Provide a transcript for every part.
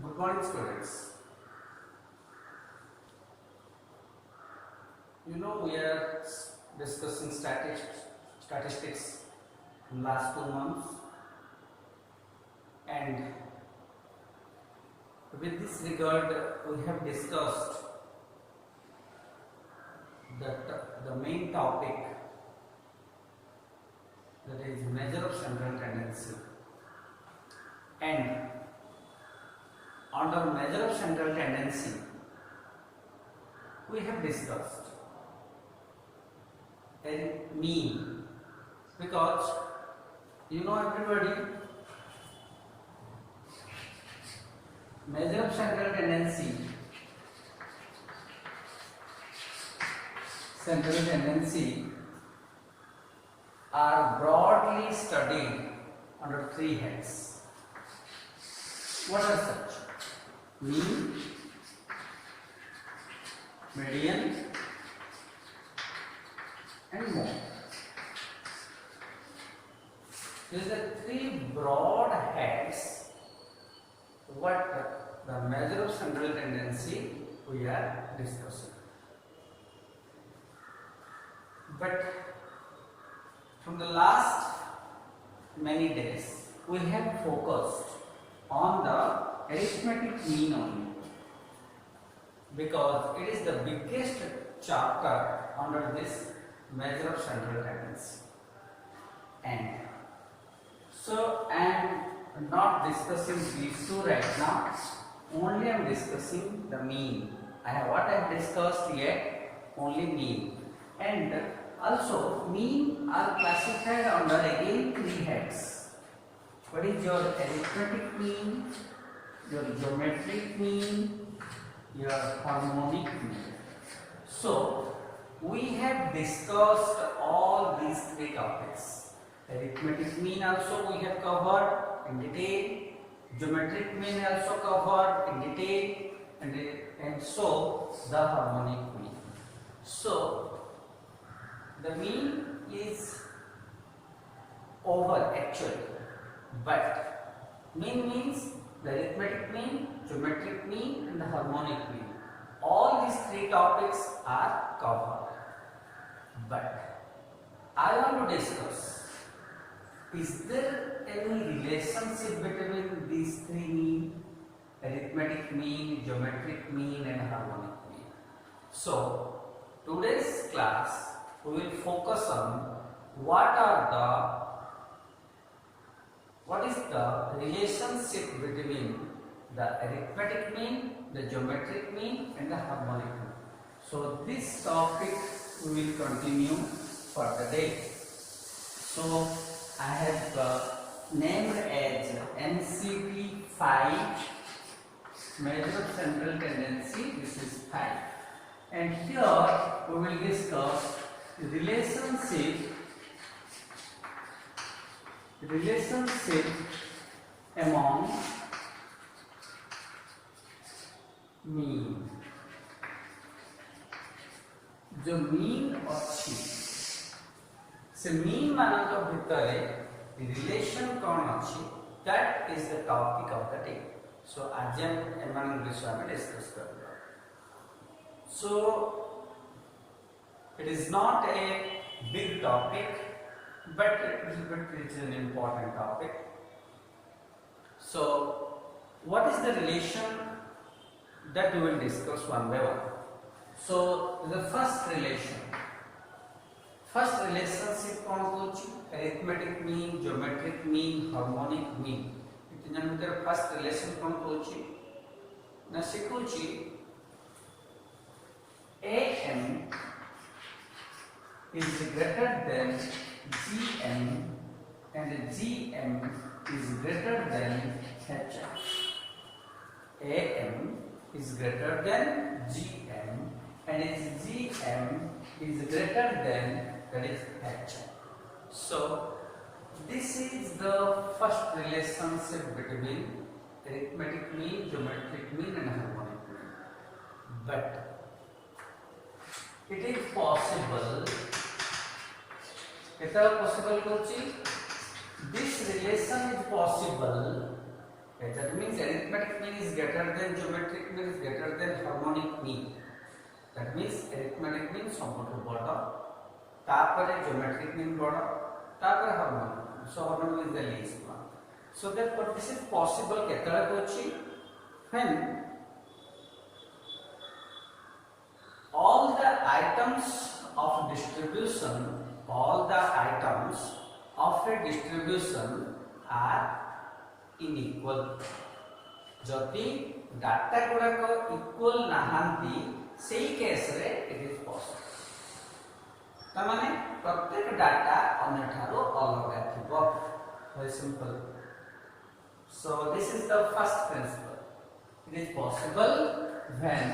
Good morning, students. We are discussing statistics in last 2 months, and with this regard, we have discussed the main topic, that is measure of central tendency. And under measure of central tendency, we have discussed a mean, because everybody, measure of central tendency are broadly studied under 3 heads. What are such? Mean, median, and mode. These are 3 broad heads what the measure of central tendency we are discussing. But from the last many days, we have focused on the arithmetic mean only, because it is the biggest chapter under this measure of central tendency. And so I am not discussing these two right now, only I am discussing the mean. What I have discussed here, only mean. And also mean are classified under again 3 heads. What is your arithmetic mean, your geometric mean, your harmonic mean? So we have discussed all these 3 topics. Arithmetic mean also we have covered in detail, geometric mean also covered in detail, and so the harmonic mean. So the mean is over actually, but mean means the arithmetic mean, geometric mean, and the harmonic mean. All these 3 topics are covered. But I want to discuss, is there any relationship between these 3 mean, arithmetic mean, geometric mean, and harmonic mean? So today's class we will focus on what is the relationship between the arithmetic mean, the geometric mean, and the harmonic mean. So this topic we will continue for the day. So I have named as NCT 5, measure of central tendency. This is 5, and here we will discuss relationship among mean. जो mean अच्छी से mean मानक भितर relation कौन अच्छी, that is the topic of the day. So आज हम एमान विषय में डिस्कस करेंगे. सो it is not a big topic, but it is an important topic. So what is the relation that we will discuss one by one? So the first relationship कौन होची? arithmetic mean, geometric mean, harmonic mean. इतना भितर first relation कौन होची? ना शिकूची AM is greater than GM and GM is greater than HM. AM is greater than GM and GM is greater than, that is, HM. So this is the first relationship between arithmetic mean, geometric mean, and harmonic mean. But it is possible, this relation is possible That means arithmetic mean is greater than geometric mean is greater than harmonic mean. That means arithmetic mean सबठु बड़ तापर geometric mean बड़ तापर harmonic. So harmonic is the least one. So therefore this is possible केतला कोची when all the items of distribution a distribution are unequal. जदि data गुड़ाक equal नहांती सेही case रे it is possible. तमाने प्रत्येक डाटा अन्य ठारो अलग थिबो. Very simple. So this is the first principle. It is possible when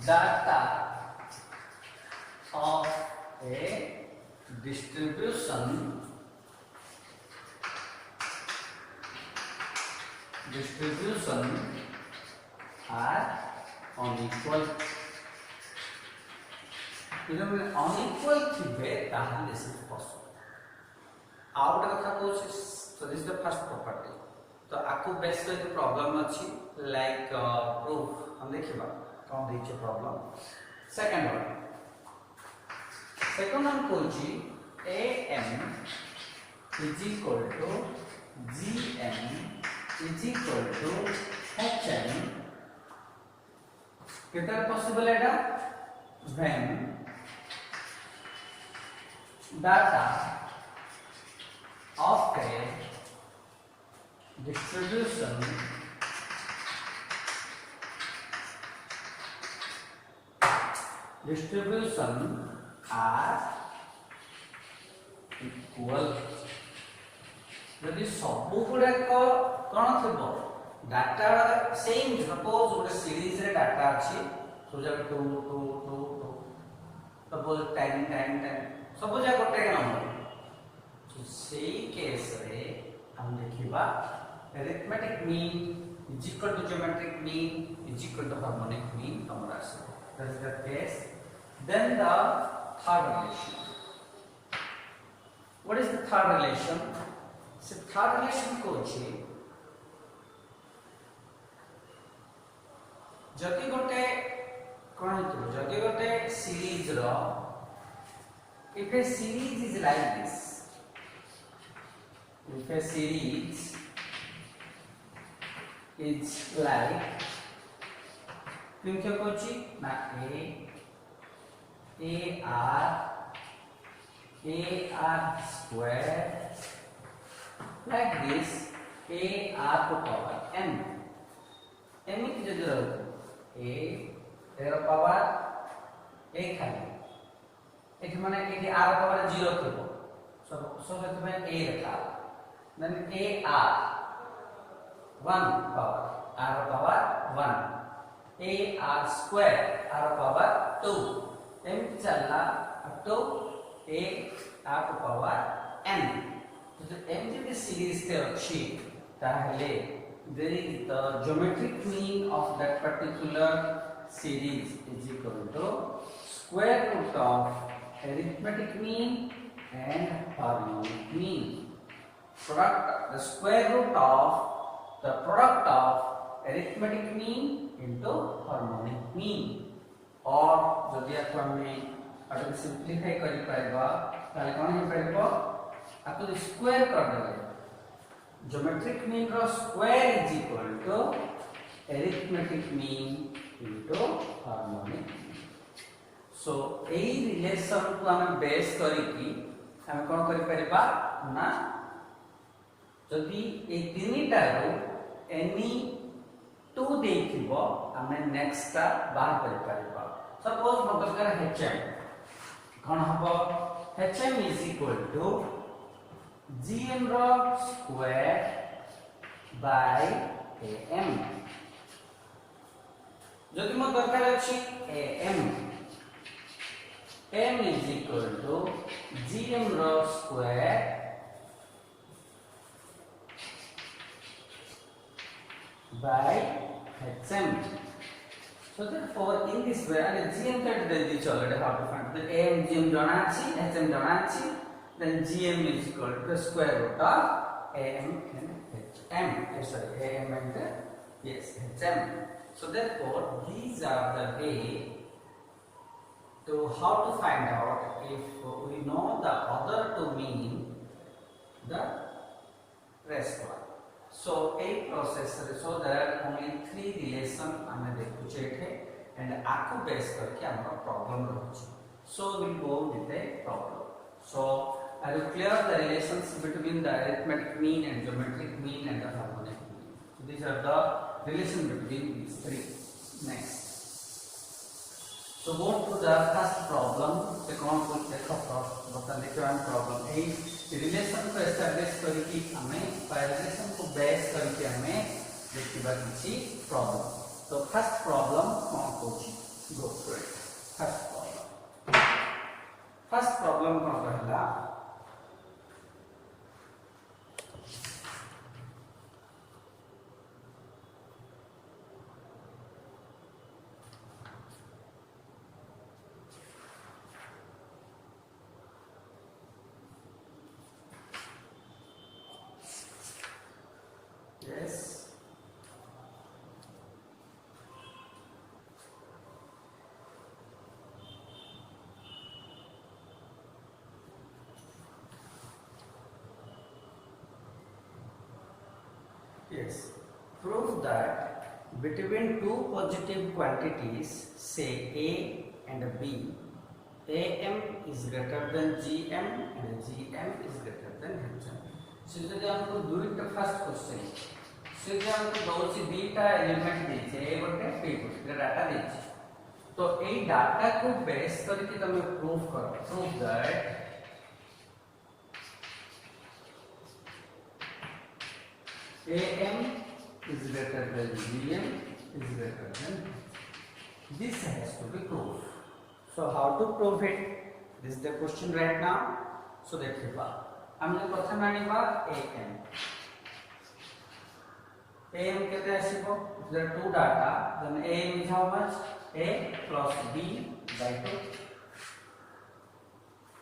data of a distribution are unequal. unequal थिबे ताहा this is possible. Out कथा coach. So this is the first property. तो आकु base करके problem अछि like proof हम देखिबा कौन दैछ problem. Second one Kochi am is equal to gm is equal to hm. कितना पॉसिबल है when data of a distribution are equal. यदि सब गुड़ाक कौन थो डाटा सेम सपोज गोटे सीरीज रे डाटा अच्छी सपोज 2 2 2 2 सपोज 10 10 10 सब जा गोटे नंबर. तो सेही केस रे हम देखिबा arithmetic mean is equal to geometric mean is equal to harmonic mean हमरा से. That is the case. Then the third relation. What is the third relation? So third relation कोची जदि गोटे कोन हेतु जदि गोटे सीरीज रो if a series is like this, if a series is like किंतु कोची ना AR square like this AR to power n एमिति जदि रहउ a एर पावर a खाली एठी माने एठी r पावर 0 थबो. सो हेतु में a रखा then AR 1 power r power 1 AR square r power 2 एमिति चलला up to a r to power n. तो एमिति the series ते अछि ताहले there is the geometric mean of that particular series is equal to square root of arithmetic mean and harmonic mean. The square root of the product of arithmetic mean into harmonic mean. और जदि आपको हमें अगर simplify करि पाइबा ताले कोन हे पाइबो आपको square कर देबे. ज्योमेट्रिक मीन रो square is equal to arithmetic mean into harmonic mean. So एई रिलेशन को हम बेस करी की हम कोन करि परिबा ना जदि ए तीनटा रो एनी 2 देखिबो हमें नेक्स्ट ता बाहर करि परिबा. सपोज मगर hm कौन हबो hm is equal to gm रो स्क्वायर by am. जदि म दरकार अछि am is equal to gm रो square by hm. So therefore in this way and gm that the already how to find the am gm jana achi hm jana achi then GM is equal to the square root of AM and HM. Sorry, AM and yes, HM. So therefore, these are the way to how to find out if we know the other two mean the rest one. So a process, so there are only three relation हमें देखुचे थे and आपको base करके हमारा problem रहुचे. So we'll go with a problem. So I will clear the relations between the arithmetic mean and geometric mean and the harmonic mean. So these are the relation between these three. Next. So go to the first problem. The कौन देखो बता देखो हम problem A relation को establish करके हमें relation को base करके हमें देखिबा किछि प्रॉब्लम. तो फर्स्ट प्रॉब्लम कौन होछि go through it. First problem कौन कहला yes. Yes. Prove that between two positive quantities, say A and B, AM is greater than GM and GM is greater than HM. So जब हमको दुईटा first question से जब हमको दौची beta element देचे ए गोटे B गोटे डाटा देचे तो ए डाटा को बेस करके तुम प्रूफ करो. Proof that AM is greater than GM is greater than. This has to be proved. So how to prove it? This is the question right now. So देखिए हमने प्रथम आनिबा AM. AM केते आसीबो? If there are two data, then AM is how much? A plus B by 2.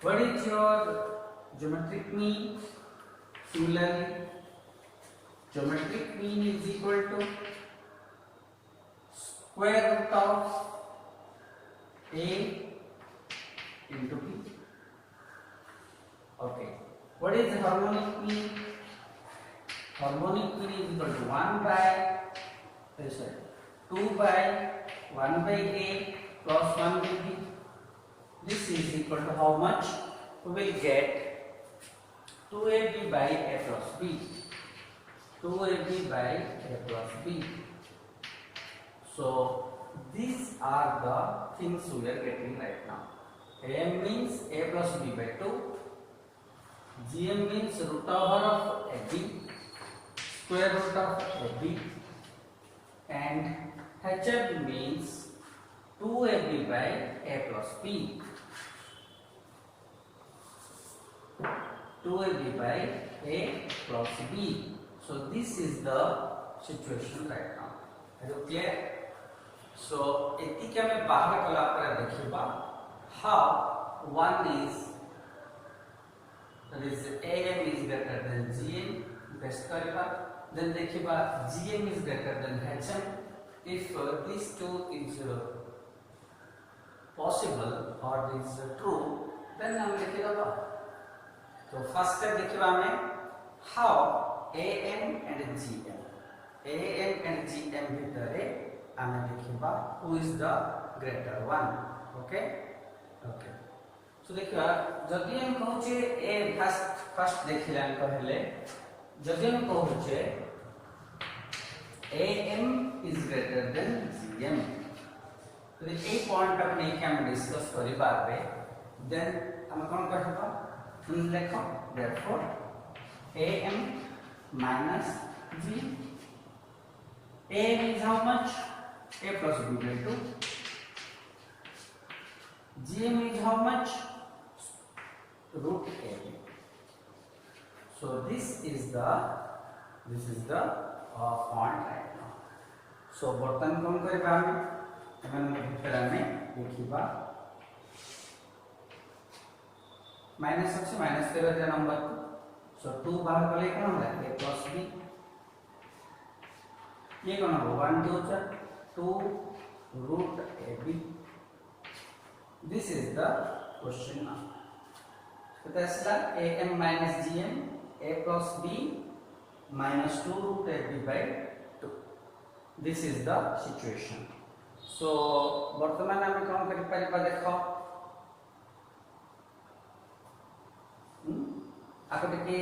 What is your geometric mean? Similarly, geometric mean is equal to square root of A into B. Okay. What is harmonic mean? Harmonic mean is equal to 1 by 2 by 1 by A plus 1 by B. This is equal to how much? We will get 2AB by A plus B. 2AB by A plus B. So these are the things we are getting right now. AM means A plus B by 2. GM means root over of AB, square root of AB, and HM means 2AB by A plus B. 2AB by A plus B. So this is the situation right now. Are you clear? So एतिक हमें बाहर कला पर देखिबा how one is that is AM is greater than GM best करिबा. Then देखिबा GM is greater than HM. If these two is possible or is true, then हम लिखिबा. तो first step देखिबा हमें how AM and GM. AM and GM भितरे हमें देखिबा who is the greater one. Okay? Okay. So देखिबा जदि हम कहूचे A first देखिला हम कहले जदि हम कहूचे AM is greater than GM. तो ए पॉइंट अपने के हम डिस्कस करि पाबे. Then हम कोन कहबा हम देखो therefore AM minus G. AM is how much? A plus B by 2. GM is how much? Root AB. So this is the point right now. So बर्तन कौन करे बामे हमें भितर में देखिबा माइनस अच्छे माइनस कर नंबर को सो 2 बाहर कले कौन होला a plus b ये कौन हो 1 2 2 root ab this is the question now so that's the am minus gm a plus b minus 2 root ab by 2 this is the situation so वर्तमान आम कौन कर पारिबा देखो आप टे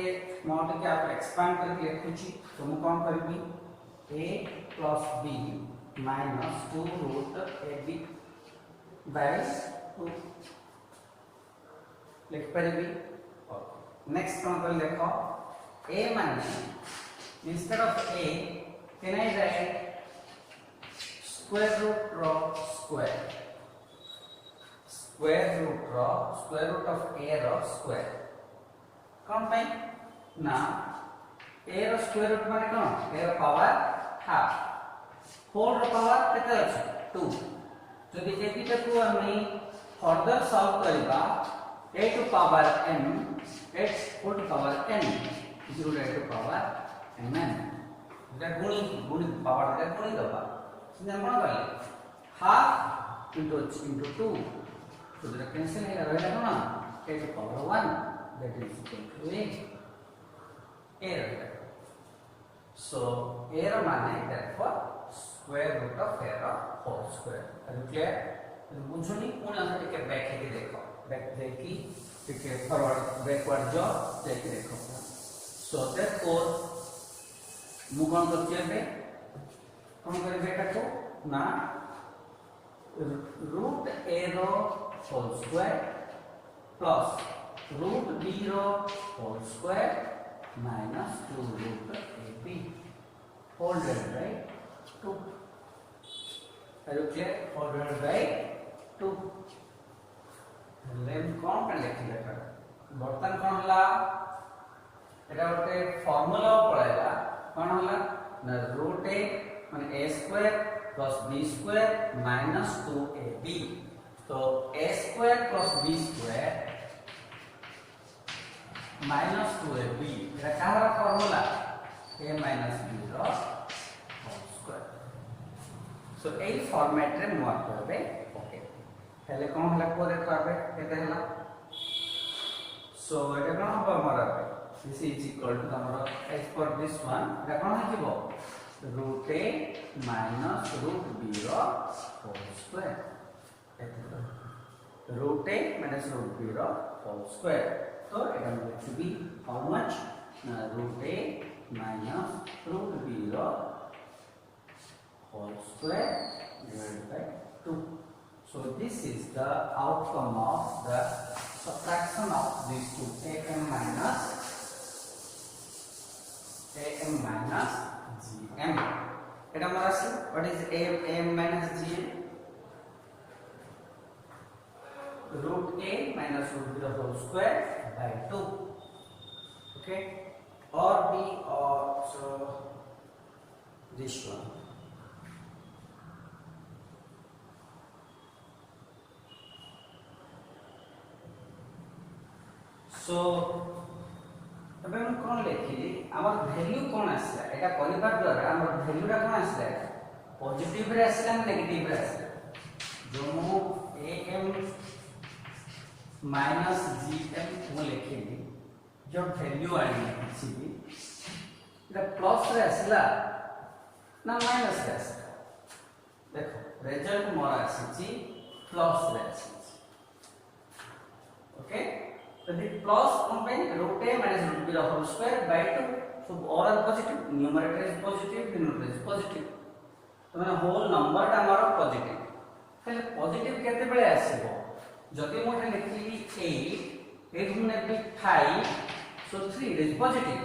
मोटे आप एक्सपांड करके लिखुची तो मु कौन करबी a plus b minus 2 root ab by 2 लिख पारिबी नेक्स्ट कौन कर देखो a माने instead of a can I write square root of a row square कौन पाई ना a रो स्क्वायर रूट माने कौन a रो पावर हाफ होल रो पावर केते अछि 2 जदि एबिटा को हम फर्दर सॉल्व करबा a to power m x whole to power n 0 to power mn এটা গুণি পাওয়ার টা গুণি দবা সিনা কোন গলে हाफ into 2 तो जरा कैंसिल है रहला ना a to power 1 that is equal to a रहला so a रो माने therefore square root of a row whole square are you clear बुझुनी पुन हम टिके बैक के देखो बैक देखी टिके फॉरवर्ड बैकवर्ड जो देखि देखो so therefore मु कोन करछे बे कोन करे बेटा को ना root a row whole square plus root b रो whole square minus 2 root ab whole divided by 2 are you clear whole divided by 2 लेम कोन कर लिखि लेकर बर्तन कोन हला एटा ओटे फार्मूला पळाइला कोन हला ना root a माने a square plus b square minus 2ab तो a square plus b square minus 2ab एटा काहरा फार्मूला a minus b रो whole square so ए फॉर्मेट रे मु करबे ओके हेले कोन हला को देखबाबे केते हला so एटा कोन हबा मराबे this is equal to हमरो as for this one Etah cone हिबो root a minus root b रो whole square root a minus root b रो whole square so it is going to be how much root a minus root b रो whole square divided by 2 so this is the outcome of the subtraction of these two am minus gm eta mara what is am minus gm root a minus root b whole square by 2 okay or b or so this one so तबे हम कोन लेखिली हमर value कोन आसला एटा परिवार द्वारा हमर वैल्यूटा कोन आसला positive रे आसला नेगेटिव रे आसला जो मु am minus gm मु लेखिली जो वैल्यू आनी छी एटा प्लस रे आसला ना माइनस रे आसला देखो रिजल्ट मोर आसी प्लस रे आसी okay so the plus combine root a minus root b whole square by 2 so all are positive numerator is positive denominator is positive तो माने whole number टा हमारा positive पहले positive केते बेले आसीबो जति मोठे लिखली 8 गुणे 5 so 3 it is positive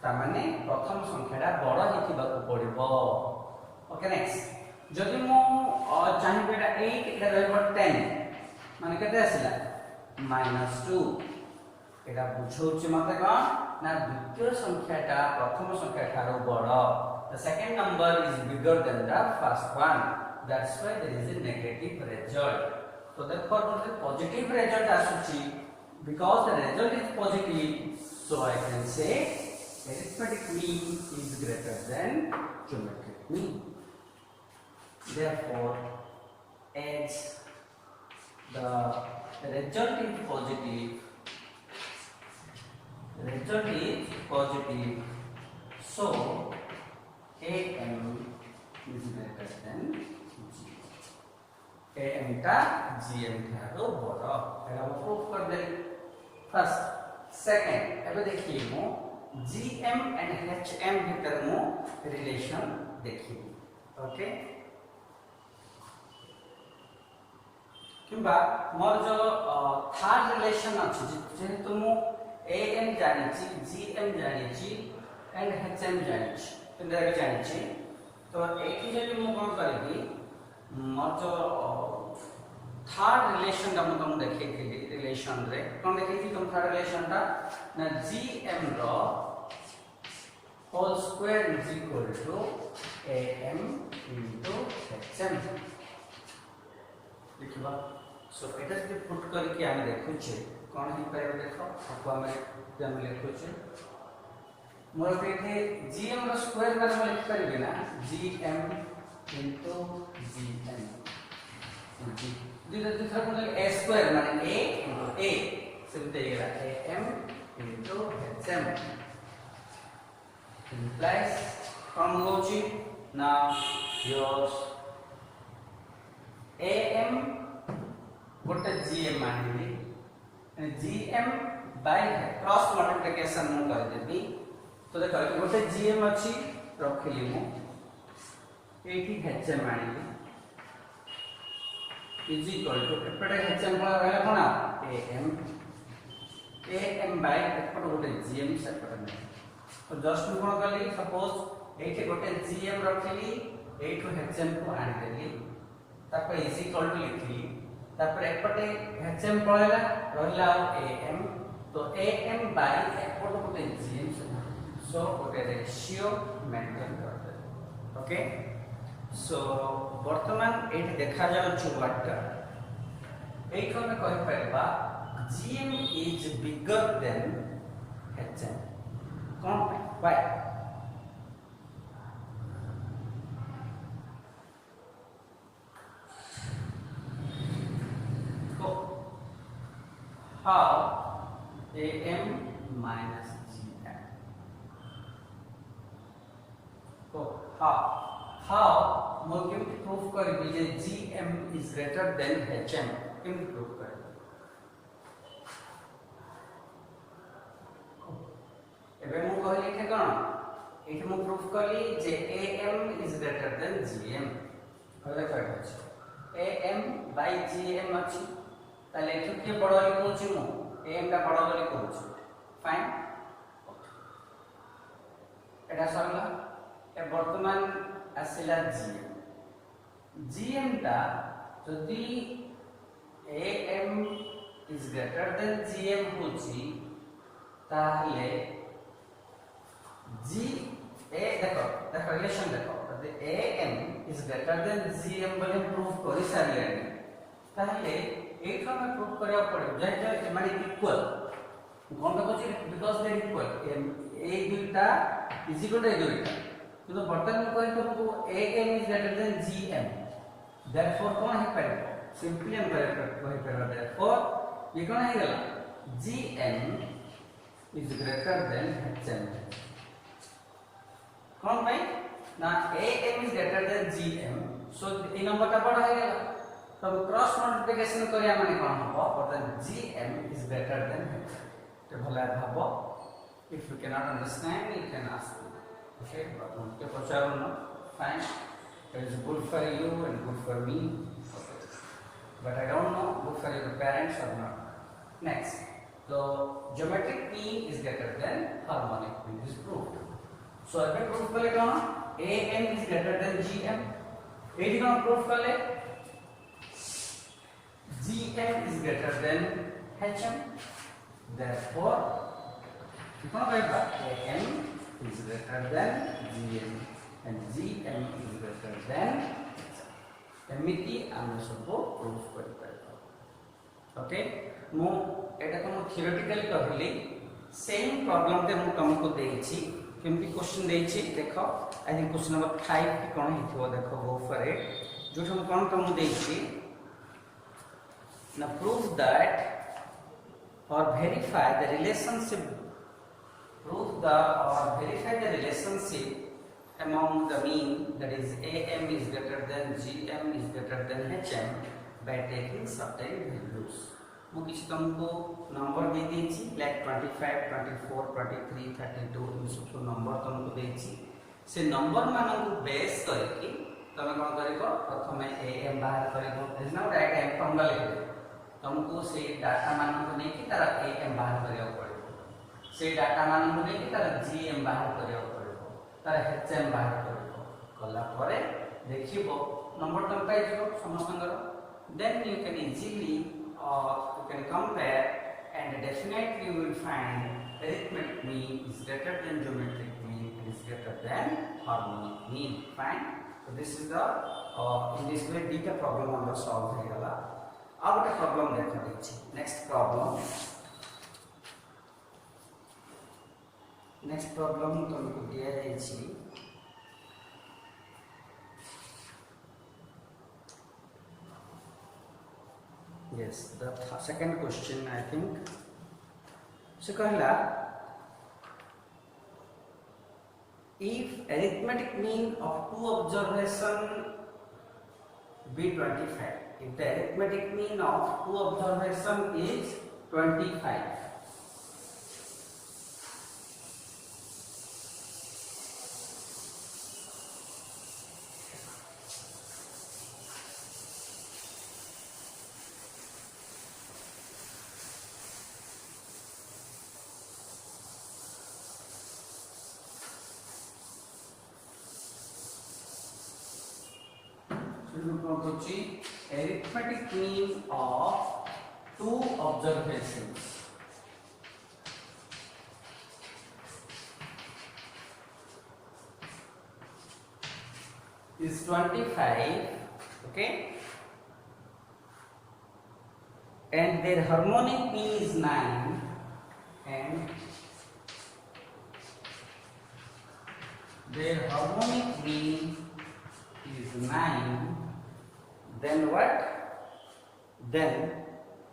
ता माने प्रथम संख्याटा बड़ हिथिबाकू पड़िबो ओके नेक्स्ट जति मो चाहिबेटा 8 एटा रहबो 10 माने केते आसीला -2 एटा बुझौछि मते कोन ना द्वितीय संख्याटा प्रथम संख्या ठारो बड़ the second number is bigger than the first one that's why there is a negative result so therefore the positive result asuchi because the result is positive, so I can say arithmetic mean is greater than geometric mean. Therefore, as the result is positive, so AM is greater than G. AM टा GM ठारो बड़ा एला मैं proof कर दे first second एबे देखिए मो GM and HM भीतर मो रिलेशन देखिए ओके किंबा मोर जो थर्ड रिलेशन अछि जेहेतु मो AM जानि छी GM जानि छी एंड HM जानि छी तिनरा के जानि छी तो एठी जदि मो कोन करबी मोर जो थर्ड रिलेशन का मैं तुम देखे थी रिलेशन रे कौन देखी थी तुम थर्ड रिलेशन टा ना GM रो whole square is equal to AM into HM लिखबा सो एटा जे पुट करके हम देखु छे कोन ही पारे देखो आपको हम लिखु छे मोर पे GM रो स्क्वायर का हम लिख करबे ना GM into GM दूसरा कौन है a स्क्वायर माने a into a सिंपल ये am into HM implies from logic now yours am गोटे gm मानिबी gm by cross multiplication मु कर देबी तो देखो गोटे gm अछि रखली मु एठी HM मानिबी is equal to एपटे HM कोन रहला कोन am by एपटे गोटे GM सेपरेट में तो जस्ट मैं कोन करली सपोज एठी गोटे GM रखली एठो HM को आनी देली तापर is equal to लिखली तापर एपटे HM पळेला रहला am तो am by एपटे गोटे GM सो गोटे रेशियो मेंटेन करते ओके सो वर्तमान एठी देखा जाउछु वाट एठो में कहि परबा GM is bigger than HM कौन why so how AM minus GM so how मैं केमती प्रूफ करबी जे GM is greater than HM केमती प्रूफ करबी एबे मु कहली के कोन एठी मु प्रूफ करली जे AM is greater than GM कहले कहै छै AM by GM अछि ताले एठी के बड़ लिखौ छी मु AM का बड़ लिखौ छी फाइन एटा सरला ए वर्तमान आसिला GM टा जदि AM is greater than GM होची ताहले देखो रिलेशन देखो यदि AM is greater than GM बोले प्रूफ करि सारियानी ताहले एठो में प्रूफ करिया पड़े जे माने इक्वल कोन कहै छै बिकॉज़ दे इक्वल ए दुटा इज इक्वल टू ए दुटा तो बर्तन में कोई तुमको AM is greater than GM therefore कौन है पारे सिंपली हम कहि परबा therefore ये कौन है गला GM is greater than HM कौन भाई ना AM is greater than GM so A number ता बड़ा है गला तब क्रॉस मल्टीप्लिकेशन करिया माने कौन हो बर्तन GM is greater than HM तो भला भाबो if you cannot understand you can ask okay but के पचारो ना fine it is good for you and good for me okay. but I don't know good for your parents or not next so geometric mean is greater than harmonic mean is proved so I can prove kale कौन AM is greater than GM एडी कौन proof kale GM is greater than HM therefore कौन कहेगा AM is greater than GM and GM is greater than एमिति हम सबको proof कर पाएगा ओके मु एटा तो थियोरेटिकली कहली सेम प्रॉब्लम ते मु तुमको देछि केमती क्वेश्चन देछि देखो आई थिंक क्वेश्चन नंबर 5 की कोन हिथो देखो गो फॉर इट जो हम कोन तुमको देछि now prove that or verify the relationship among the mean, that is AM is greater than GM is greater than HM by taking certain values. मु किसी तुमको number दे देछि लाइक 25 24 23 32 इन सब नंबर तुमको देछि से नंबर मानन को बेस करके तमे कोन करिवो प्रथमे AM बाहर करिवो is now direct AM formula लिखो तुमको से डाटा मानन को नै कि तारा AM बाहर करियो पड़िबो से डाटा मानन को नै कि तारा GM बाहर करियो पड़िबो तारा HM बाहर करियो कला परे देखिबो नंबर तुम पाइ जिवो समस्तंगर then you can easily you can compare and definitely you will find arithmetic mean is greater than geometric mean is greater than harmonic mean. Fine. So this is the in this way data problem number solve हो गला. अब गोटे problem देखा देछि next problem तुमको दिया जाइछि yes the second question I think so कहला if arithmetic mean of two observation be 25 if the arithmetic mean of two observation is 25 arithmetic mean of two observations is 25 okay and their harmonic mean is 9 and their harmonic mean is 9 then what then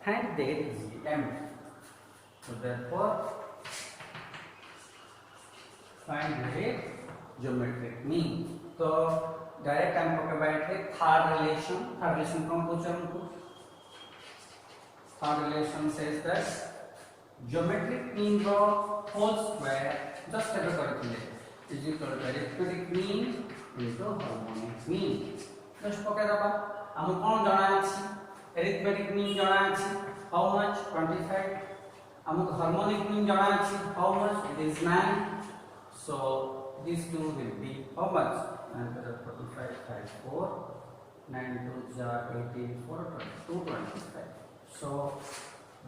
find their GM so therefore find their geometric mean तो direct हम पके बैठे third relation कौन पूछा हमको third relation says that geometric mean ro whole square just एबे करथिले is equal to arithmetic mean into harmonic mean just पके दबा हम कोन जाना अछि arithmetic mean जाना अछि how much 25 हम harmonic mean जाना अछि how much it is 9 so these two will be how much 45 54 9 2 84 225 so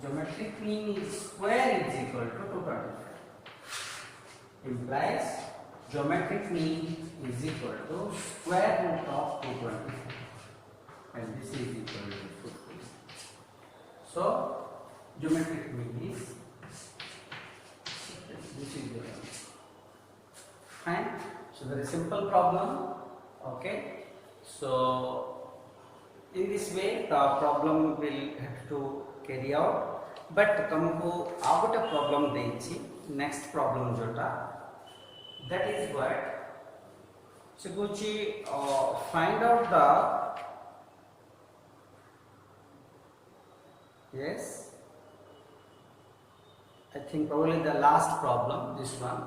geometric mean is square is equal to 225 implies geometric mean is equal to square root of 225 and this is equal to 50 so geometric mean is this is the fine. So very simple problem. Okay. So in this way the problem will have to carry out. But तुमको अब गोटे problem देछि next problem जोटा that is what so कुछ find out the yes I think probably the last problem this one.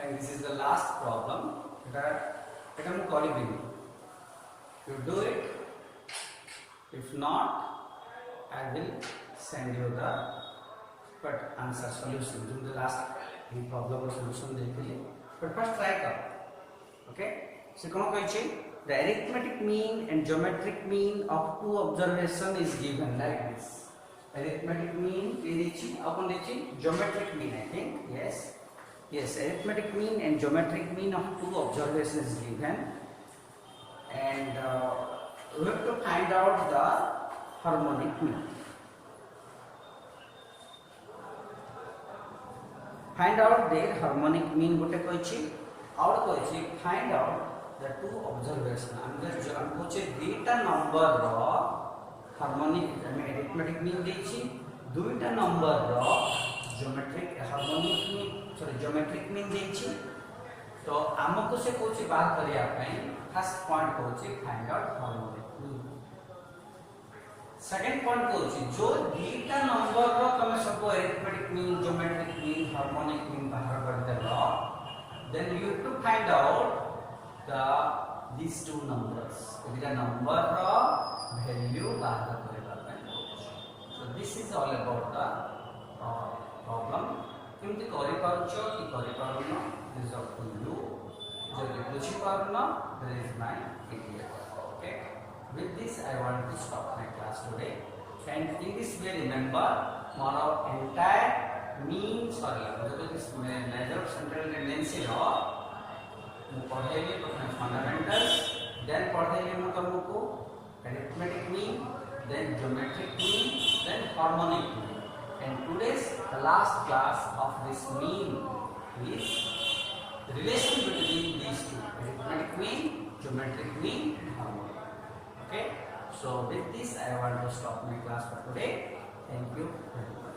And this is the last problem that I am calling. You do it. If not, I will send you the answer solution. Do the last problem solution देखिए. But first try कर. Okay. So कौन कहछि? The arithmetic mean and geometric mean of two observation is given like this. Arithmetic mean is देखिए. अपन देखिए geometric mean I think yes. Yes, arithmetic mean and geometric mean of two observations is given, and we have to find out the harmonic mean. Find out their harmonic mean गोटे कहिछि और कहिछि find out the two observation. हम कहिछि दुईटा number रो harmonic arithmetic mean देछि, दुईटा number रो geometric harmonic mean geometric mean देछि. तो हमको से कोची बात करिया पई फर्स्ट पॉइंट कोची find out harmonic mean. Second point कोची जो दुईटा नंबर रो तमे सब arithmetic mean geometric mean harmonic mean बाहर कर देलो, then you have to find out these two numbers. दुईटा नंबर रो वैल्यू बाहर करबा पई. So this is all about the problem. केमती करि पारुछो कि करि पारुनो दिस अप टू यू. जदि बुझी पारुनो there is my video. Okay, with this I want to stop my class today, and in this way remember more entire mean सरला जदि दिस मेजर सेंट्रल टेंडेंसी रो मु पढेली प्रथम फंडामेंटल्स, देन पढेली मु तुमको arithmetic mean, then geometric mean, then harmonic mean. And today's the last class of this mean is the relation between these two, arithmetic mean, geometric mean, and harmonic. Okay, so with this I want to stop my class for today. Thank you very much.